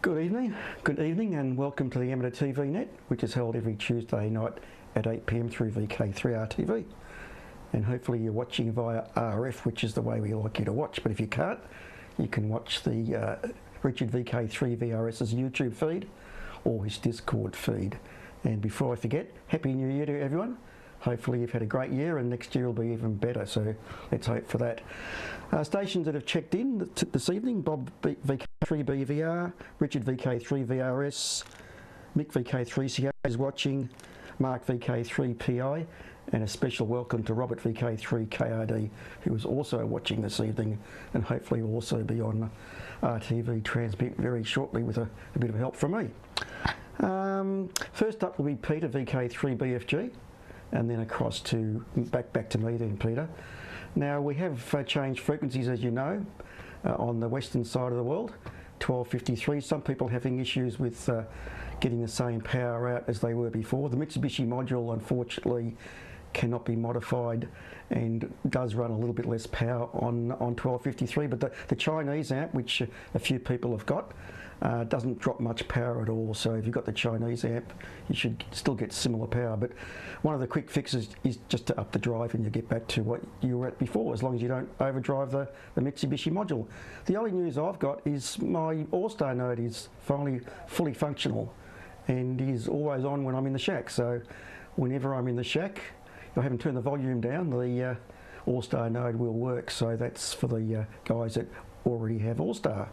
Good evening and welcome to the Amateur TV Net, which is held every Tuesday night at 8 PM through VK3RTV. And hopefully you're watching via RF, which is the way we like you to watch, but if you can't, you can watch the Richard VK3 VRS's YouTube feed or his Discord feed. And before I forget, Happy New Year to everyone. Hopefully you've had a great year and next year will be even better, so let's hope for that. Stations that have checked in this evening: Bob VK3 BVR, Richard VK3 VRS, Mick VK3CA is watching, Mark VK3 PI, and a special welcome to Robert VK3 KRD, who is also watching this evening and hopefully will also be on RTV Transmit very shortly with a bit of help from me. First up will be Peter VK3 BFG, and then across to back to me then, Peter. Now we have changed frequencies, as you know, on the western side of the world, 1253. Some people having issues with getting the same power out as they were before. The Mitsubishi module unfortunately cannot be modified and does run a little bit less power on 1253, but the Chinese amp, which a few people have got, doesn't drop much power at all. So if you've got the Chinese amp, you should still get similar power. But one of the quick fixes is just to up the drive and you get back to what you were at before, as long as you don't overdrive the Mitsubishi module. The only news I've got is my All-Star node is finally fully functional and is always on when I'm in the shack. So whenever I'm in the shack, if I haven't turned the volume down, the All-Star node will work. So that's for the guys that already have All-Star.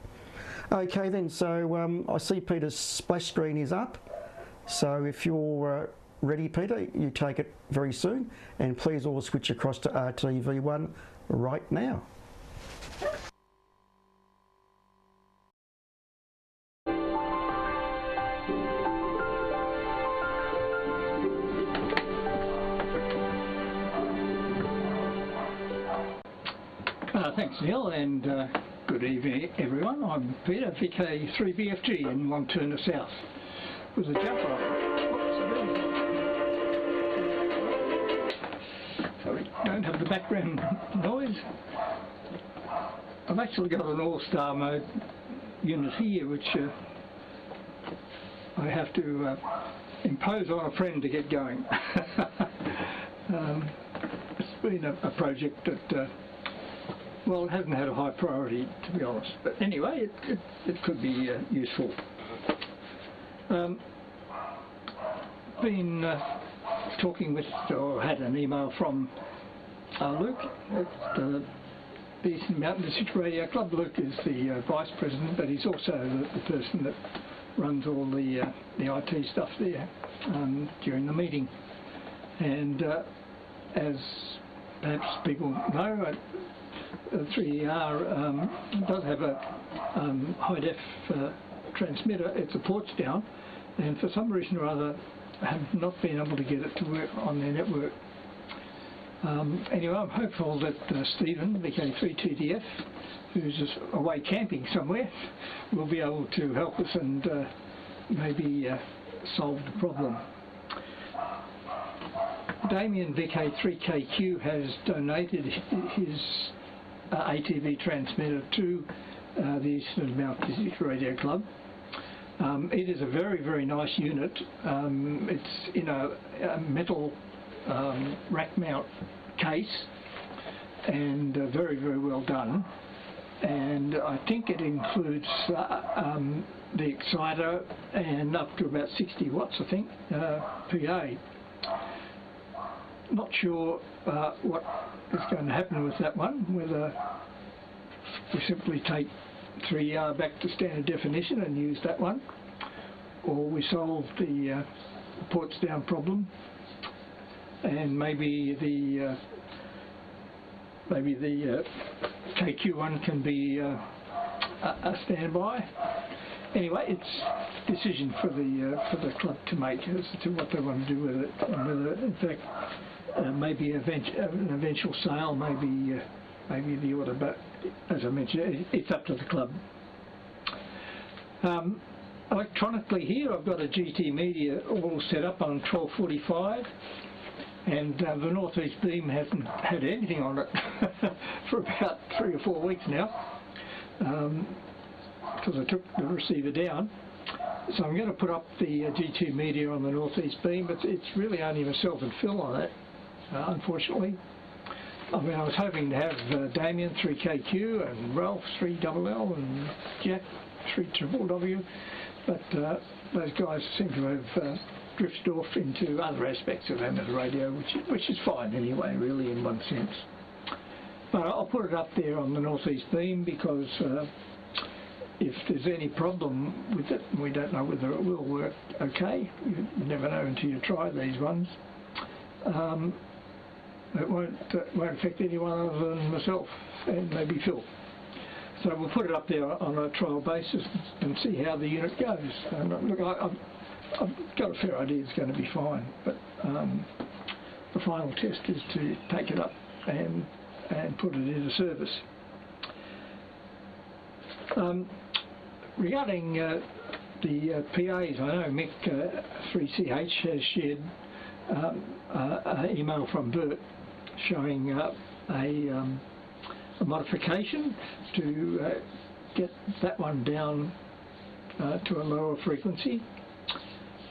Okay then, so I see Peter's splash screen is up, so if you're ready, Peter, you take it very soon, and please all switch across to RTV1 right now. Thanks, Neil, and good evening, everyone. I'm Peter, VK3BFG in Montana South. With a jumper. Sorry, don't have the background noise. I've actually got an All-Star mode unit here, which I have to impose on a friend to get going. It's been a project that well, it hasn't had a high priority, to be honest. But anyway, it could be useful. Been talking with, or had an email from Luke at the Eastern Mountain District Radio Club. Luke is the vice president, but he's also the person that runs all the IT stuff there during the meeting. And as perhaps people know, 3ER does have a high-def transmitter. It's a ports down, and for some reason or other have not been able to get it to work on their network. Anyway, I'm hopeful that Stephen, VK3TDF, who's just away camping somewhere, will be able to help us and maybe solve the problem. Damien VK3KQ has donated his ATV transmitter to the Eastern Mountain District Radio Club. It is a very, very nice unit. It's in a metal rack mount case and very, very well done. And I think it includes the exciter and up to about 60 watts, I think, PA. Not sure what is going to happen with that one, whether we simply take 3ER back to standard definition and use that one, or we solve the ports down problem, and maybe the KQ one can be a standby. Anyway, it's a decision for the club to make as to what they want to do with it, and whether, in fact, maybe an eventual sale, maybe the order, but as I mentioned, it's up to the club. Electronically here, I've got a GT Media all set up on 1245, and the northeast beam hasn't had anything on it for about 3 or 4 weeks now. because I took the receiver down. So I'm going to put up the G2 media on the northeast beam, but it's really only myself and Phil on it, unfortunately. I mean, I was hoping to have Damien 3KQ and Ralph 3LL and Jack 3WW, but those guys seem to have drifted off into other aspects of amateur radio, which is fine anyway, really, in one sense. But I'll put it up there on the northeast beam because if there's any problem with it, and we don't know whether it will work okay, you never know until you try these ones, it won't affect anyone other than myself and maybe Phil. So we'll put it up there on a trial basis and see how the unit goes. And look, I've got a fair idea it's going to be fine, but the final test is to take it up and put it into service. Regarding the PAs, I know Mick 3CH has shared an email from Bert showing a modification to get that one down to a lower frequency.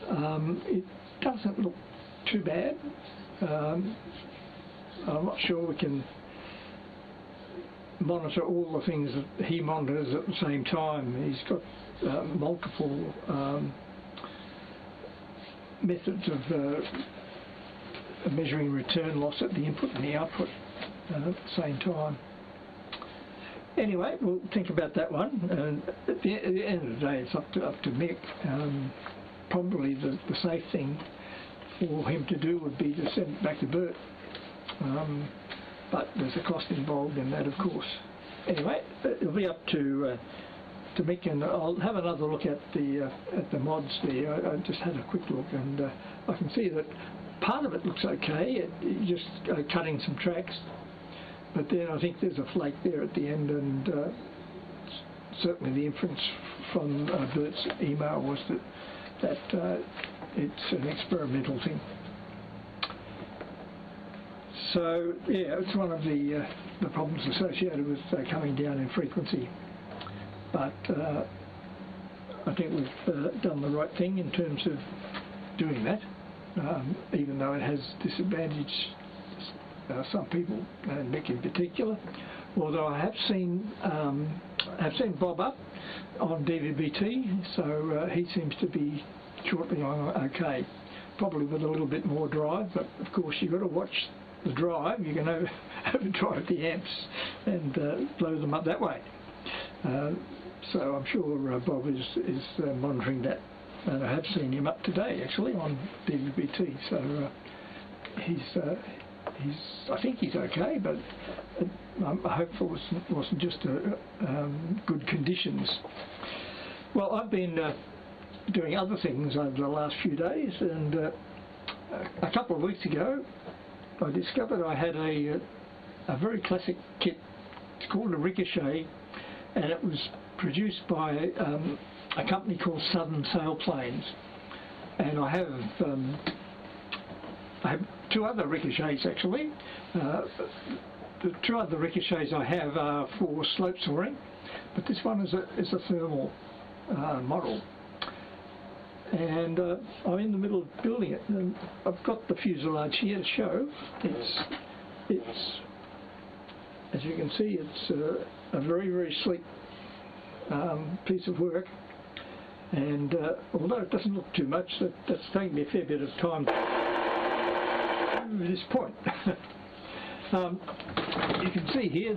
It doesn't look too bad. I'm not sure we can monitor all the things that he monitors at the same time. He's got multiple methods of measuring return loss at the input and the output at the same time. Anyway, we'll think about that one. And at the end of the day, it's up to Mick. Probably the safe thing for him to do would be to send it back to Bert. But there's a cost involved in that, of course. Anyway, it'll be up to Mick, and I'll have another look at the mods there. I just had a quick look, and I can see that part of it looks okay. It just cutting some tracks, but then I think there's a flake there at the end, and certainly the inference from Bert's email was that it's an experimental thing. So yeah, it's one of the problems associated with coming down in frequency. But I think we've done the right thing in terms of doing that, even though it has disadvantaged some people, and Mick in particular. Although I have seen Bob up on DVB-T, so he seems to be shortly on okay, probably with a little bit more drive. But of course, you've got to watch the drive. You can overdrive the amps and blow them up that way. So I'm sure Bob is monitoring that, and I have seen him up today actually on DVB-T. So I think he's okay, but I'm hopeful it wasn't just good conditions. Well, I've been doing other things over the last few days, and a couple of weeks ago I discovered I had a very classic kit. It's called a Ricochet, and it was produced by a company called Southern Sailplanes. And I have two other Ricochets actually. The two other Ricochets I have are for slope soaring, but this one is a thermal model. And I'm in the middle of building it, and I've got the fuselage here to show. It's as you can see, it's a very, very sleek piece of work, and although it doesn't look too much, that's taken me a fair bit of time to this point. You can see here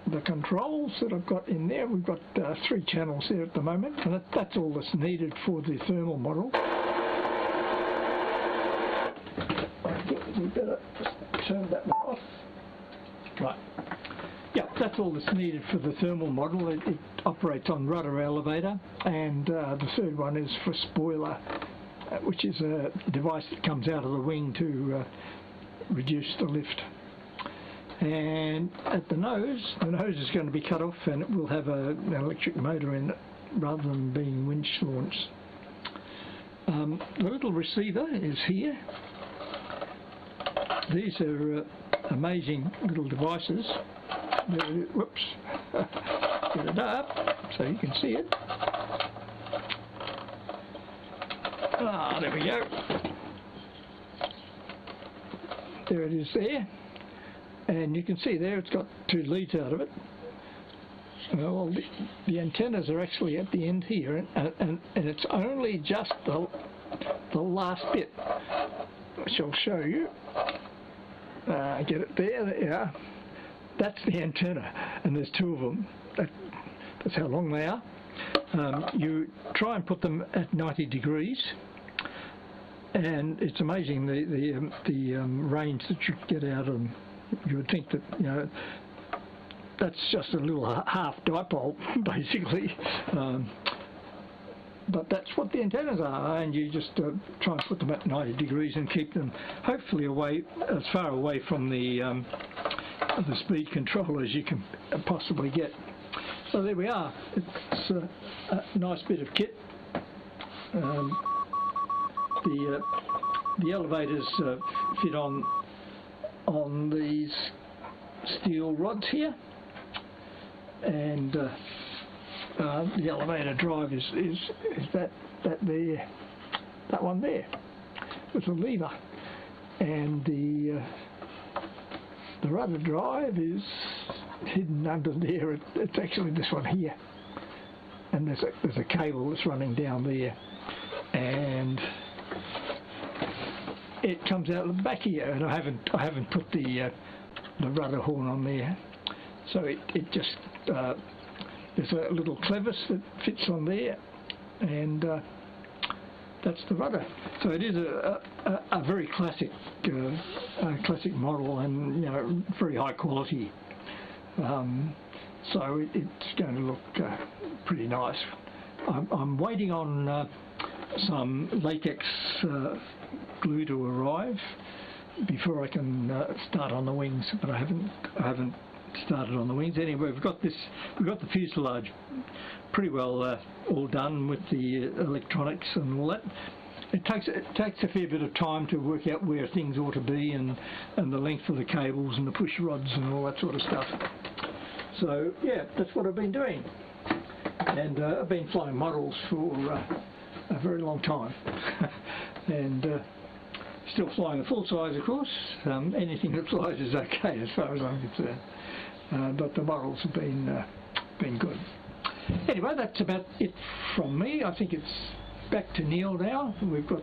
the controls that I've got in there. We've got 3 channels there at the moment, and that's all that's needed for the thermal model. I think we better just turn that one off. Right. Yeah, that's all that's needed for the thermal model. It operates on rudder elevator, and the third one is for spoiler, which is a device that comes out of the wing to reduce the lift. And at the nose is going to be cut off, and it will have an electric motor in it rather than being winch launched. The little receiver is here. These are amazing little devices. Whoops. get it up so you can see it. Ah, there we go. There it is there. And you can see there it's got 2 leads out of it. Well, the antennas are actually at the end here, and it's only just the last bit, which I'll show you. Get it there you are. That's the antenna, and there's 2 of them. That's how long they are. You try and put them at 90 degrees, and it's amazing the range that you get out of them. You would think that, you know, that's just a little half dipole, basically. But that's what the antennas are, and you just try and put them at 90 degrees and keep them hopefully away, as far away from the speed control as you can possibly get. So there we are. It's a nice bit of kit. The elevators fit on these steel rods here, and the elevator drive is that one there with a lever, and the rudder drive is hidden under there. It's actually this one here, and there's a cable that's running down there, and it comes out of the back here, and I haven't put the rudder horn on there, so it just there's a little clevis that fits on there, and that's the rudder. So it is a very classic model, and, you know, very high quality. So it's going to look pretty nice. I'm waiting on some latex glue to arrive before I can start on the wings, but I haven't started on the wings. Anyway, we've got the fuselage pretty well all done with the electronics and all that. It takes a fair bit of time to work out where things ought to be, and the length of the cables and the push rods and all that sort of stuff. So yeah, that's what I've been doing, and I've been flying models for a very long time, and still flying the full size, of course. Anything that flies is okay as far as I'm concerned, but the models have been good. Anyway, that's about it from me. I think it's back to Neil now. We've got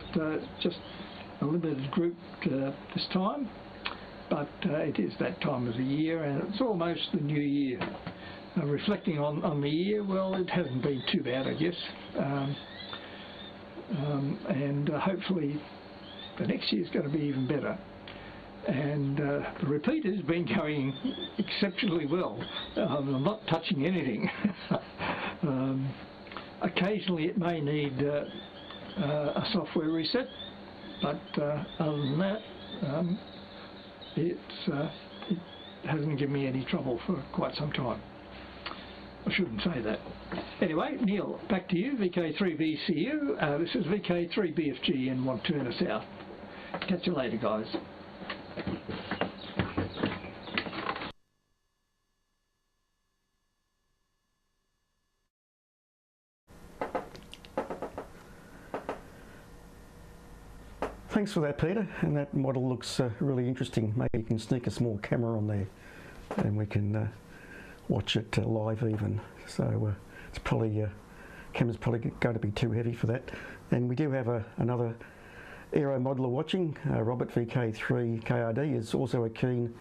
just a limited group this time, but it is that time of the year, and it's almost the new year. Reflecting on the year, well, it hasn't been too bad, I guess, and hopefully the next year's going to be even better. And the repeater's been going exceptionally well. I'm not touching anything. Occasionally it may need a software reset, but other than that, it hasn't given me any trouble for quite some time. I shouldn't say that. Anyway, Neil, back to you, VK3VCU. This is VK3BFG in Wanturna South. Catch you later, guys. Thanks for that, Peter, and that model looks really interesting. Maybe you can sneak a small camera on there and we can watch it live even. So it's probably camera's probably going to be too heavy for that. And we do have another aero modeler watching. Robert, VK3KRD, is also a keen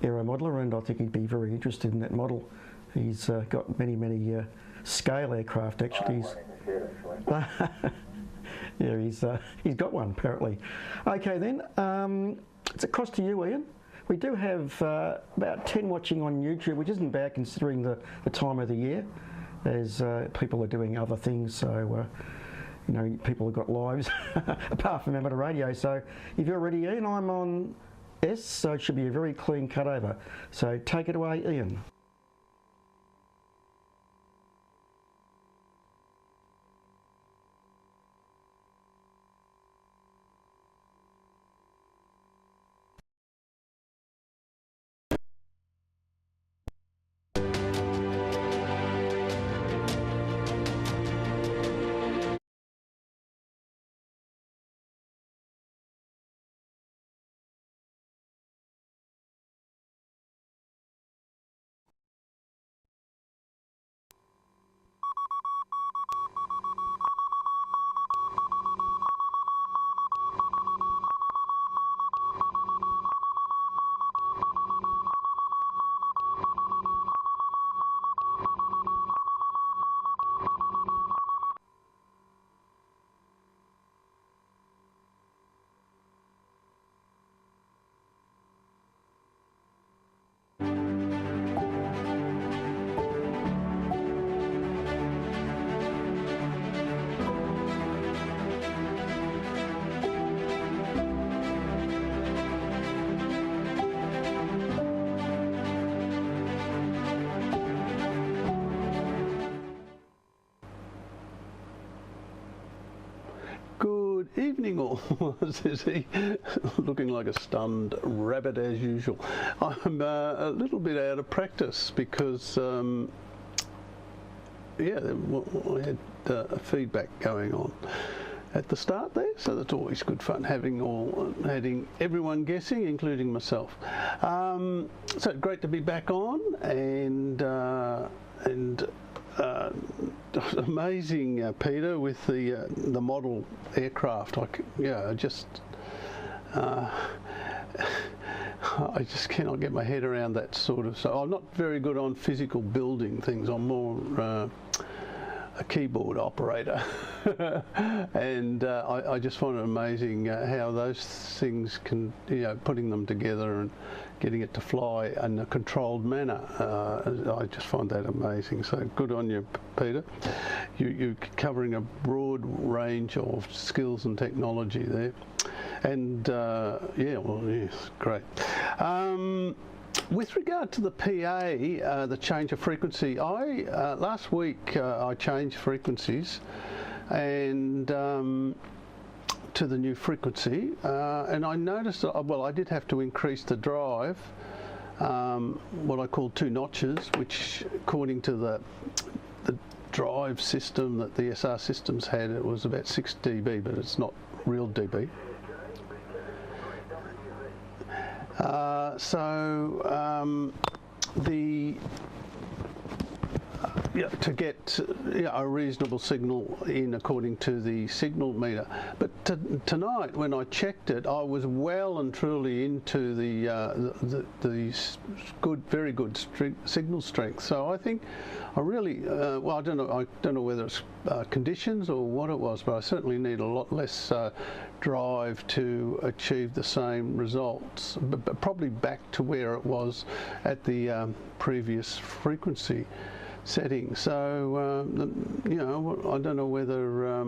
aero modeler, and I think he'd be very interested in that model. He's got many scale aircraft actually. Yeah, he's got one apparently. Okay then, it's across to you, Ian. We do have about 10 watching on YouTube, which isn't bad considering the time of the year, as people are doing other things. So you know, people have got lives apart from amateur radio. So if you're ready, Ian, I'm on S, so it should be a very clean cutover. So take it away, Ian. Is he looking like a stunned rabbit as usual? I'm a little bit out of practice because, yeah, I had feedback going on at the start there, so that's always good fun having everyone guessing, including myself. So great to be back on, and amazing, Peter, with the model aircraft. I just cannot get my head around that sort of. So I'm not very good on physical building things. I'm more a keyboard operator, and I just find it amazing how those things can, putting them together and getting it to fly in a controlled manner. I just find that amazing. So good on you, Peter. You're covering a broad range of skills and technology there, and yes, great. With regard to the PA, the change of frequency, last week I changed frequencies and to the new frequency, and I noticed that, I did have to increase the drive, what I call 2 notches, which according to the drive system that the SR systems had, it was about 6 dB, but it's not real dB. To get a reasonable signal in according to the signal meter. But tonight, when I checked it, I was well and truly into the very good signal strength. So I think I really, I don't know whether it's conditions or what it was, but I certainly need a lot less drive to achieve the same results, but probably back to where it was at the previous frequency setting. So I don't know whether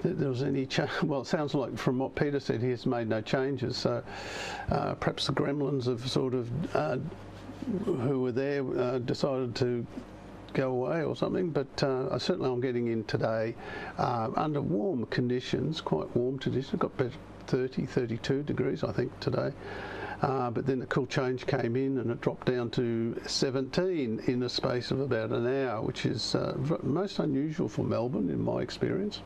there was any change. Well, it sounds like from what Peter said, he has made no changes. So perhaps the gremlins have sort of who were there decided to go away or something, but certainly I'm getting in today under warm conditions, quite warm conditions. Got about 30, 32 degrees I think today, but then the cool change came in and it dropped down to 17 in the space of about an hour, which is most unusual for Melbourne in my experience.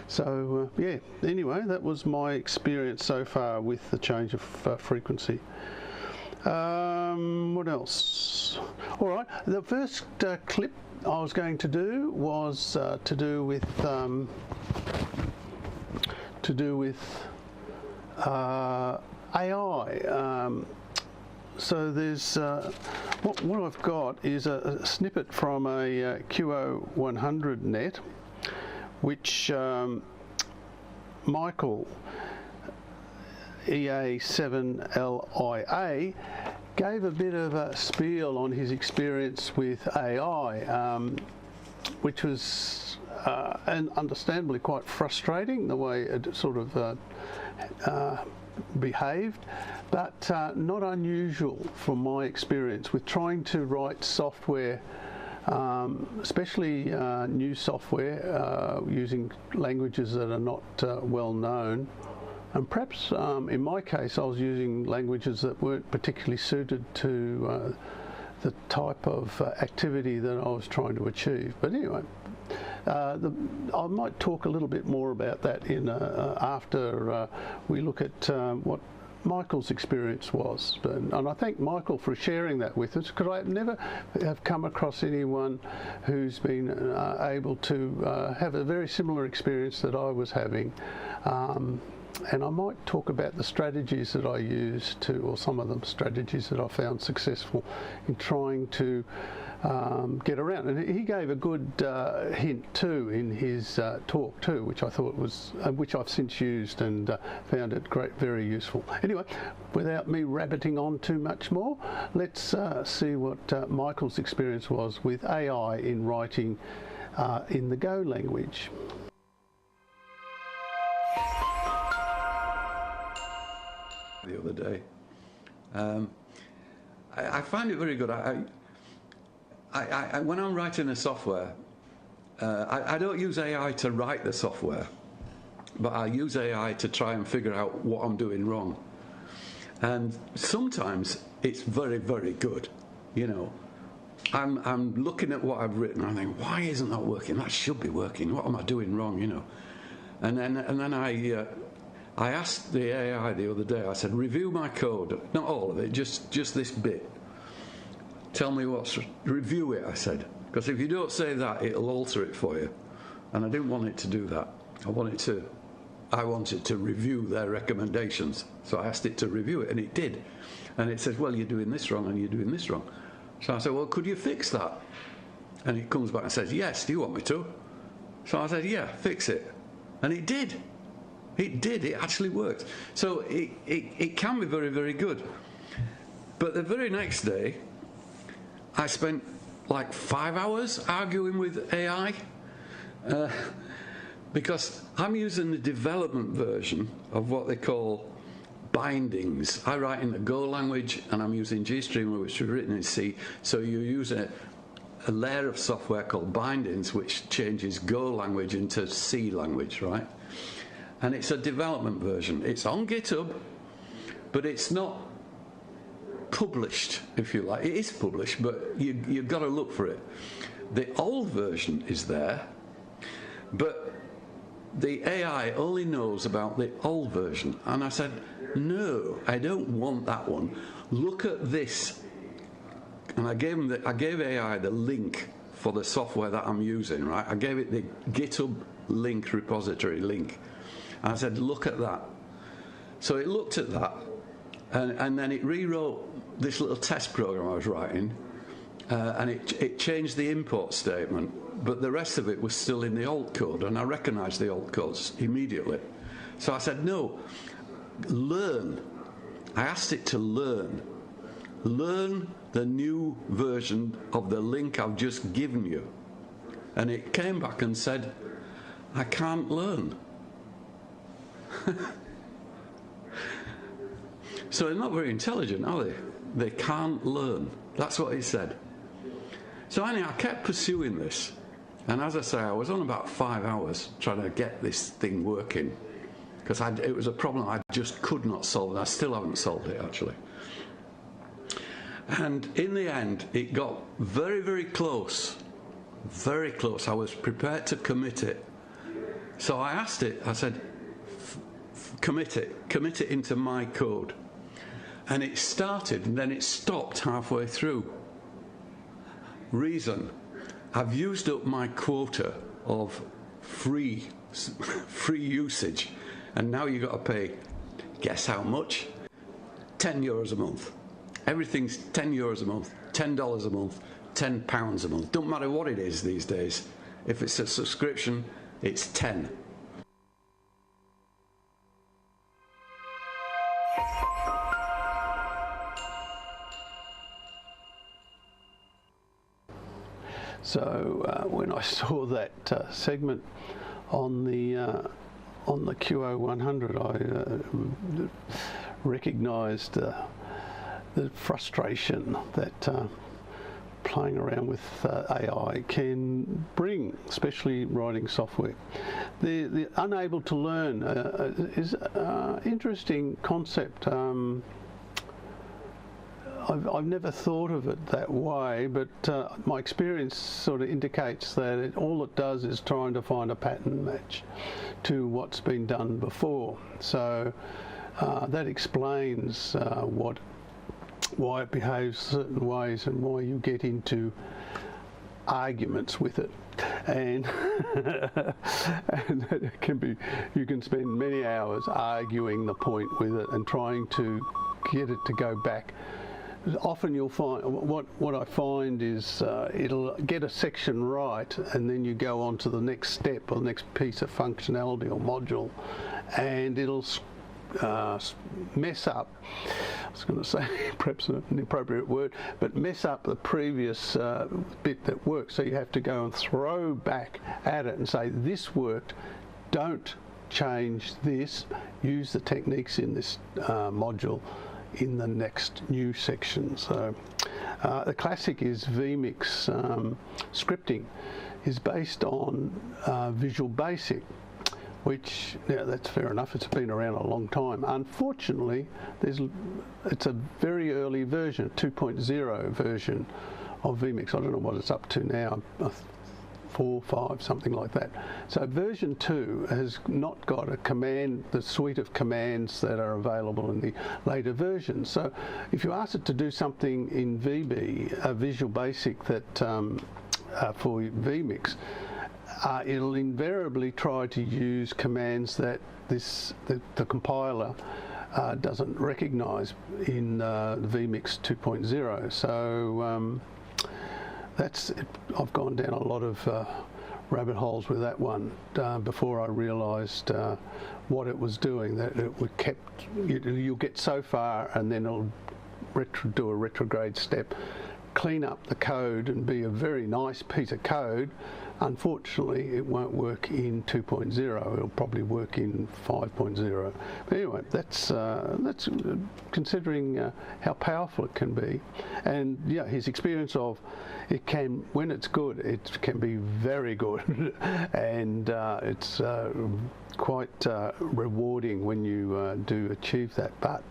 So yeah, anyway, that was my experience so far with the change of frequency. What else? All right, the first clip I was going to do was to do with AI. So there's what I've got is a snippet from a QO100 net, which Michael EA7LIA gave a bit of a spiel on his experience with AI, which was and understandably quite frustrating the way it sort of behaved, but not unusual from my experience with trying to write software, especially new software using languages that are not well known. And perhaps in my case I was using languages that weren't particularly suited to the type of activity that I was trying to achieve. But anyway, I might talk a little bit more about that in after we look at what Michael's experience was. And I thank Michael for sharing that with us, because I never have come across anyone who's been able to have a very similar experience that I was having. And I might talk about the strategies that I used to, or some of the strategies that I found successful in trying to get around. And he gave a good hint too in his talk too, which I thought was, which I've since used and found it very useful. Anyway, without me rabbiting on too much more, let's see what Michael's experience was with AI in writing in the Go language. The other day, I find it very good. When I'm writing a software, I don't use AI to write the software. but I use AI to try and figure out what I'm doing wrong. And sometimes it's very, very good, you know. I'm looking at what I've written, and I think, why isn't that working? That should be working. What am I doing wrong, you know? And then I asked the AI the other day, I said, review my code. Not all of it, just this bit. Tell me review it, I said. Because if you don't say that, it'll alter it for you. And I didn't want it to do that. I wanted to review their recommendations. So I asked it to review it, and it did. And it says, well, you're doing this wrong, and you're doing this wrong. So I said, well, could you fix that? And it comes back and says, yes, do you want me to? So I said, yeah, fix it. And it did. It did. It actually worked. So it can be very, very good. But the very next day, I spent like 5 hours arguing with AI because I'm using the development version of what they call bindings. I write in the Go language, and I'm using GStreamer, which is written in C. So you use a layer of software called bindings, which changes Go language into C language, right? And it's a development version. It's on GitHub, but it's not published, if you like. It is published, but you've got to look for it. The old version is there, but the AI only knows about the old version. And I said, no, I don't want that one. Look at this. And I gave AI the link for the software that I'm using, right? I gave it the GitHub link, repository link. And I said, look at that. So it looked at that, and then it rewrote this little test program I was writing, and it changed the import statement, but the rest of it was still in the old code, and I recognized the old codes immediately. So I said, no, learn. I asked it to learn. Learn the new version of the link I've just given you. And it came back and said, I can't learn. So they're not very intelligent, are they? They can't learn. That's what it said. So anyway, I kept pursuing this. And as I say, I was on about 5 hours trying to get this thing working, because it was a problem I just could not solve, and I still haven't solved it, actually. And in the end, it got very, very close. Very close. I was prepared to commit it. So I asked it, I said, commit it into my code. And it started, and then it stopped halfway through. Reason, I've used up my quota of free usage, and now you've got to pay, guess how much? €10 a month. Everything's €10 a month, $10 a month, £10 a month. Don't matter what it is these days. If it's a subscription, it's 10. So when I saw that segment on the QO100, I recognised the frustration that playing around with AI can bring, especially writing software. The unable to learn is an interesting concept. I've never thought of it that way, but my experience sort of indicates that all it does is trying to find a pattern match to what's been done before. So that explains why it behaves certain ways and why you get into arguments with it. And, and it can be, you can spend many hours arguing the point with it and trying to get it to go back. Often you'll find, what I find is it'll get a section right, and then you go on to the next step or the next piece of functionality or module, and it'll mess up, I was going to say perhaps an inappropriate word, but mess up the previous bit that worked. So you have to go and throw back at it and say, this worked, don't change this, use the techniques in this module in the next new section. So the classic is vMix scripting is based on Visual Basic, which, yeah, that's fair enough. It's been around a long time. Unfortunately, it's a very early version, 2.0 version of vMix. I don't know what it's up to now, 4, 5, something like that. So version 2 has not got the suite of commands that are available in the later versions. So if you ask it to do something in VB, a Visual Basic that for vMix, it'll invariably try to use commands that the compiler doesn't recognise in the vMix 2.0. So I've gone down a lot of rabbit holes with that one before I realised what it was doing. That you'll get so far and then it'll do a retrograde step, clean up the code and be a very nice piece of code. Unfortunately, it won't work in 2.0. It'll probably work in 5.0. But anyway, that's considering how powerful it can be, and yeah, his experience of it can, when it's good, it can be very good, and it's quite rewarding when you do achieve that. But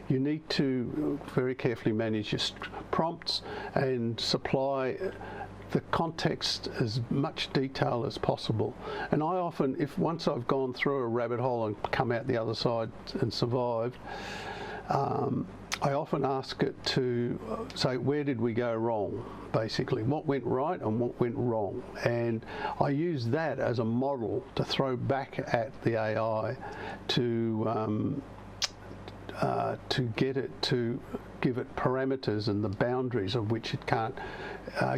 you need to very carefully manage your prompts and supply the context as much detail as possible. And I often, once I've gone through a rabbit hole and come out the other side and survived, I often ask it to say, where did we go wrong, basically? What went right and what went wrong? And I use that as a model to throw back at the AI to get it to give it parameters and the boundaries of which it can't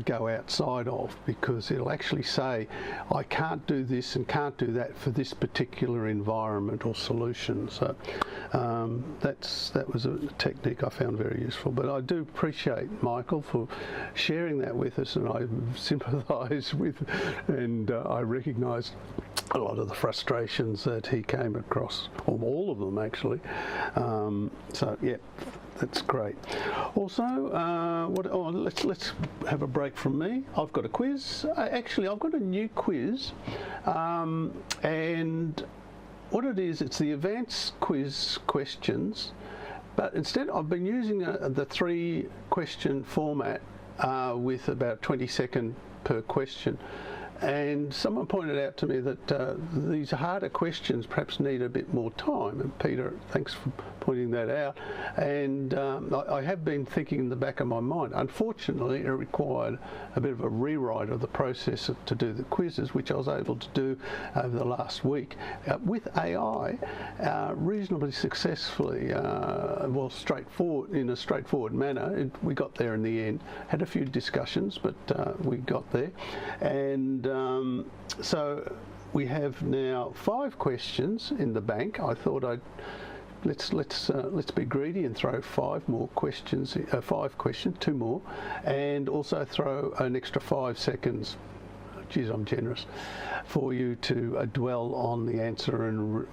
go outside of, because it'll actually say, I can't do this and can't do that for this particular environment or solution. So that was a technique I found very useful. But I do appreciate Michael for sharing that with us, and I sympathise with, and I recognise a lot of the frustrations that he came across, or all of them actually. So yeah, that's great. Also, let's have a break from me. I've got a quiz. Actually, I've got a new quiz, and what it is, it's the advanced quiz questions, but instead I've been using the 3-question format with about 20-second per question. And someone pointed out to me that these harder questions perhaps need a bit more time. And Peter, thanks for pointing that out. And I have been thinking in the back of my mind, unfortunately, it required a bit of a rewrite of the process to do the quizzes, which I was able to do over the last week with AI reasonably successfully, well, in a straightforward manner. We got there in the end. Had a few discussions, but we got there. And so we have now 5 questions in the bank. I thought let's be greedy and throw 5 more questions, 5 questions, 2 more, and also throw an extra 5 seconds. Geez, I'm generous, for you to dwell on the answer and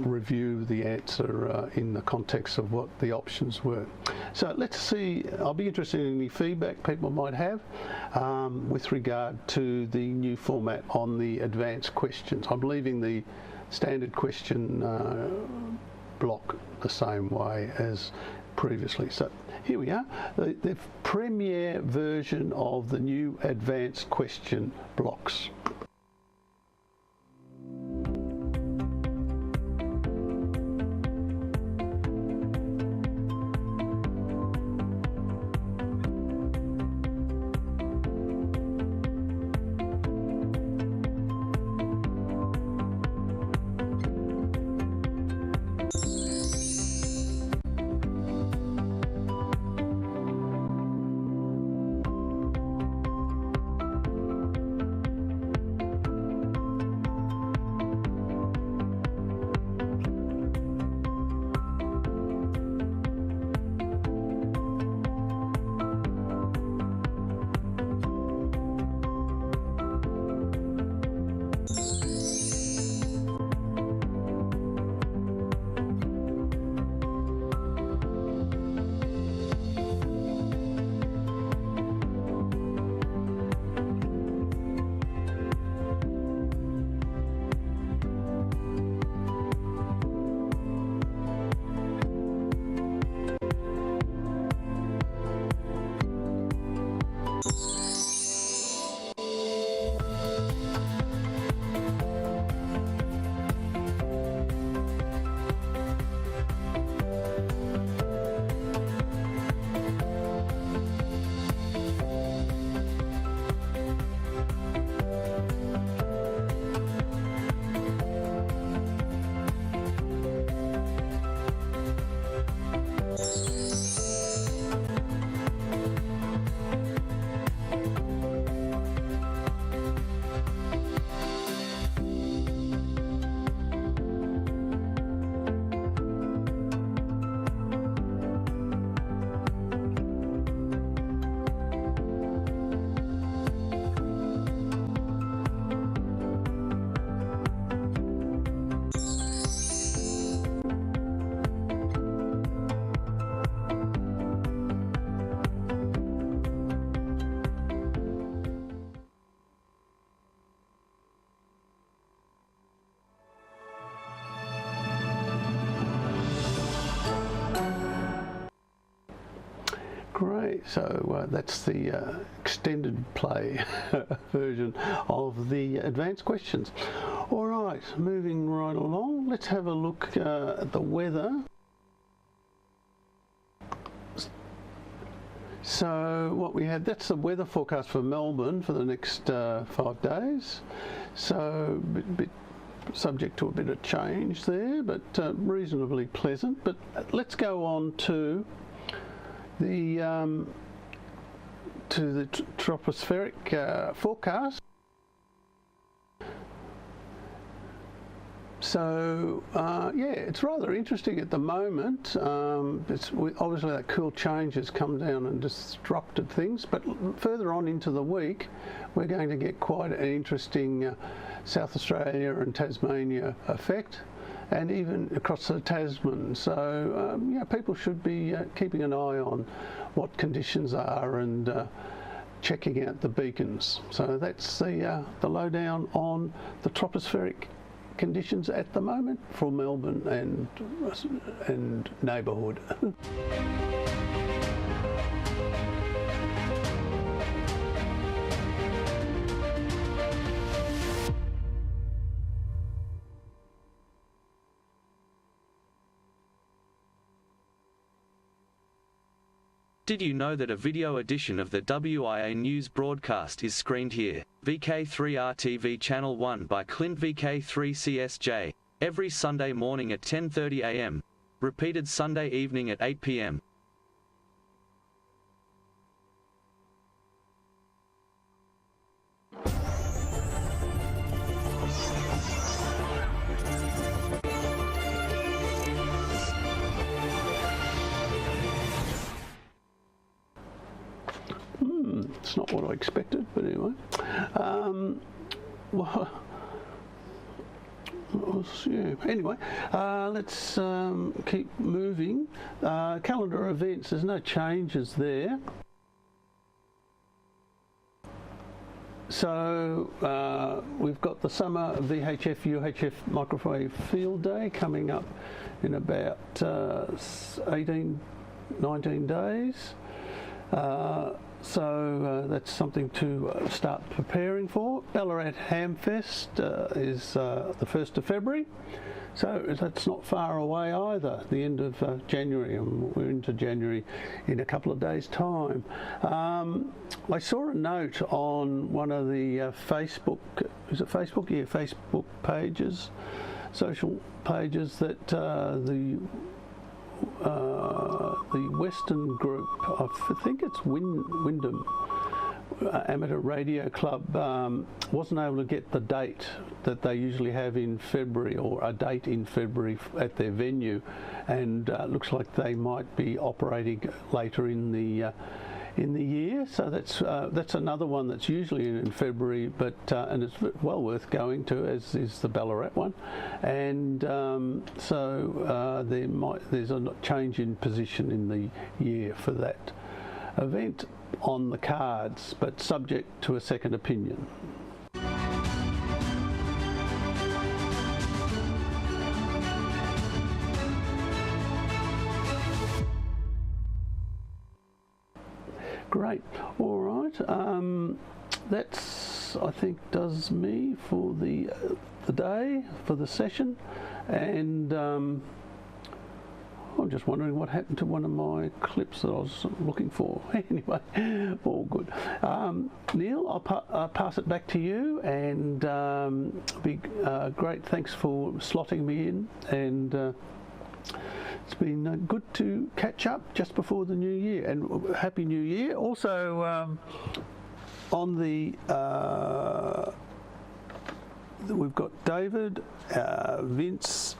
review the answer in the context of what the options were. So let's see, I'll be interested in any feedback people might have with regard to the new format on the advanced questions. I'm leaving the standard question block the same way as previously. So here we are, the premiere version of the new advanced question blocks. Great, so that's the extended play version of the advanced questions. All right, moving right along, let's have a look at the weather. So what we have, that's the weather forecast for Melbourne for the next 5 days. So bit subject to a bit of change there, but reasonably pleasant. But let's go on to the tropospheric forecast. So yeah, it's rather interesting at the moment. Obviously that cool change has come down and disrupted things, but further on into the week we're going to get quite an interesting South Australia and Tasmania effect, and even across the Tasman. So yeah, people should be keeping an eye on what conditions are and checking out the beacons. So that's the lowdown on the tropospheric conditions at the moment for Melbourne and neighbourhood. Did you know that a video edition of the WIA News broadcast is screened here, VK3RTV Channel 1 by Clint VK3CSJ, every Sunday morning at 10:30 AM, repeated Sunday evening at 8 PM. It's not what I expected, but anyway. Well, yeah. Anyway, let's keep moving. Calendar events, there's no changes there. So we've got the summer VHF UHF microwave field day coming up in about 18, 19 days. So that's something to start preparing for. Ballarat Hamfest is the 1st of February, so that's not far away either, the end of January, and we're into January in a couple of days' time. I saw a note on one of the Facebook, is it Facebook? Yeah, Facebook pages, social pages, that the Western group, I think it's Wyndham Amateur Radio Club, wasn't able to get the date that they usually have in February, or a date in February at their venue, and looks like they might be operating later in the year. So that's another one that's usually in February, but and it's well worth going to, as is the Ballarat one. And so there's a change in position in the year for that event on the cards, but subject to a second opinion. Great. All right. That's, I think, does me for the day, for the session, and I'm just wondering what happened to one of my clips that I was looking for. Anyway, all good. Neil, I'll pass it back to you, and great. Thanks for slotting me in, and it's been good to catch up just before the new year, and Happy New Year. Also, on the we've got David, Vince,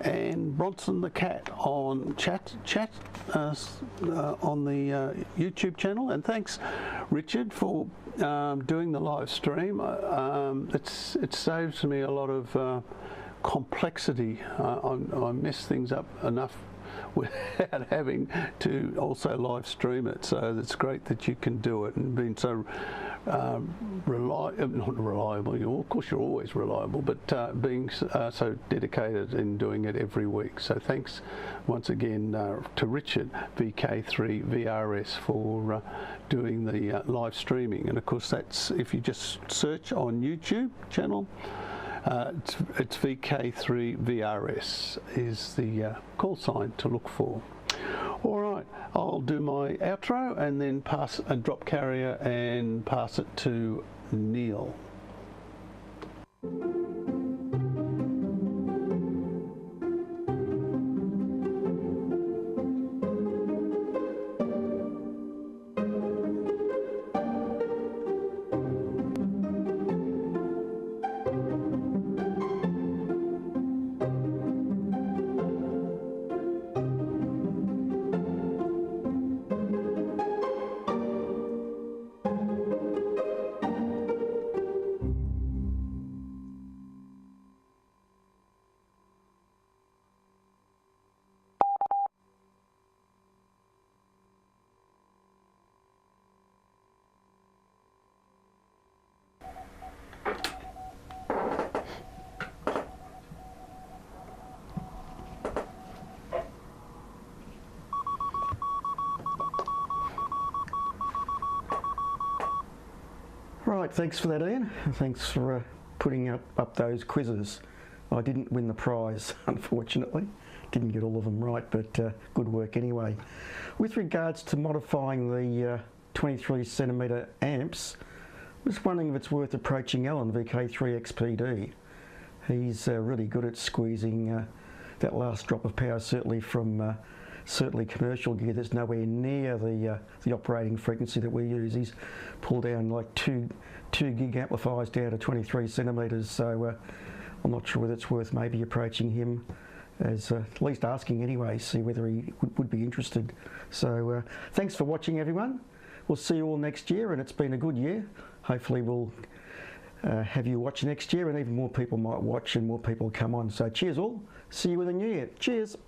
and Bronson the cat on chat on the YouTube channel, and thanks Richard for doing the live stream. It saves me a lot of complexity. I mess things up enough without having to also live stream it, so it's great that you can do it, and been so not reliable, of course you're always reliable, but being so dedicated in doing it every week. So thanks once again to Richard, VK3VRS, for doing the live streaming. And of course that's, if you just search on YouTube channel, it's VK3VRS is the call sign to look for. All right, I'll do my outro and then pass a drop carrier and pass it to Neil. Right, thanks for that, Ian. Thanks for putting up those quizzes. I didn't win the prize, unfortunately. Didn't get all of them right, but good work anyway. With regards to modifying the 23 centimetre amps, I was wondering if it's worth approaching Alan, VK3XPD. He's really good at squeezing that last drop of power, certainly from certainly commercial gear that's nowhere near the operating frequency that we use. He's pulled down like two gig amplifiers down to 23 centimetres, so I'm not sure whether it's worth maybe approaching him, as at least asking anyway, see whether he would be interested. So thanks for watching, everyone. We'll see you all next year, and it's been a good year. Hopefully we'll have you watch next year, and even more people might watch and more people come on. So cheers all, see you in the new year. Cheers.